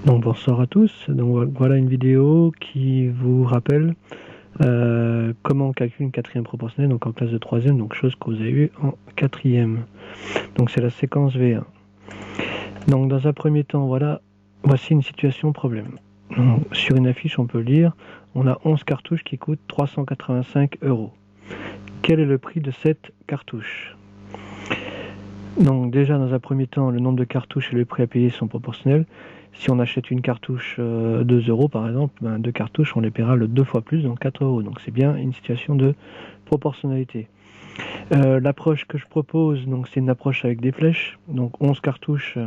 Donc bonsoir à tous, donc voilà une vidéo qui vous rappelle comment on calcule une quatrième proportionnelle donc en classe de troisième, donc chose que vous avez eu en quatrième. Donc c'est la séquence V1. Donc dans un premier temps, voici une situation problème. Donc, sur une affiche on peut lire, on a 11 cartouches qui coûtent 385 €. Quel est le prix de cette cartouche? Donc déjà dans un premier temps, le nombre de cartouches et le prix à payer sont proportionnels. Si on achète une cartouche 2 € par exemple, deux cartouches on les paiera le 2 fois plus, donc 4 €. Donc c'est bien une situation de proportionnalité. L'approche que je propose, donc c'est une approche avec des flèches. Donc 11 cartouches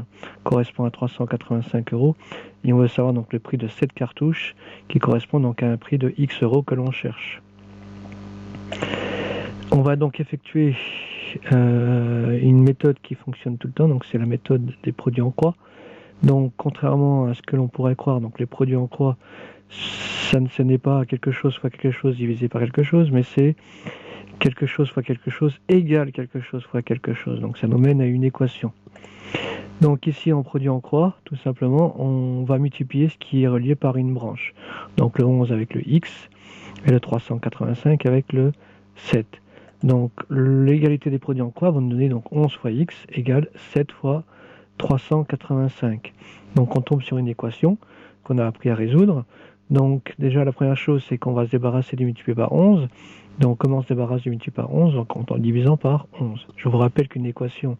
correspond à 385 € et on veut savoir donc le prix de cette cartouche qui correspond donc à un prix de X € que l'on cherche. On va donc effectuer une méthode qui fonctionne tout le temps, donc c'est la méthode des produits en croix. Donc contrairement à ce que l'on pourrait croire, donc les produits en croix, ce n'est pas quelque chose fois quelque chose divisé par quelque chose, mais c'est quelque chose fois quelque chose égale quelque chose fois quelque chose. Donc ça nous mène à une équation. Donc ici en produit en croix, tout simplement, on va multiplier ce qui est relié par une branche. Donc le 11 avec le X et le 385 avec le 7. Donc l'égalité des produits en croix va nous donner donc 11 fois X égale 7 fois 385. Donc on tombe sur une équation qu'on a appris à résoudre. Donc déjà la première chose c'est qu'on va se débarrasser du multiplié par 11. Donc comment on se débarrasse du multiplié par 11? En divisant par 11. Je vous rappelle qu'une équation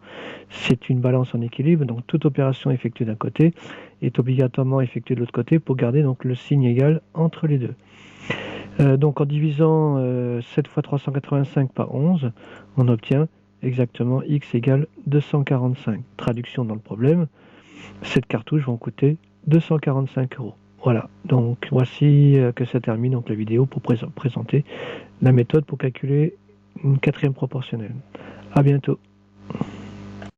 c'est une balance en équilibre, donc toute opération effectuée d'un côté est obligatoirement effectuée de l'autre côté pour garder donc le signe égal entre les deux. Donc en divisant 7 fois 385 par 11, on obtient exactement X égale 245. Traduction dans le problème, cette cartouche va coûter 245 €. Voilà, donc voici que ça termine donc la vidéo pour présenter la méthode pour calculer une quatrième proportionnelle. À bientôt.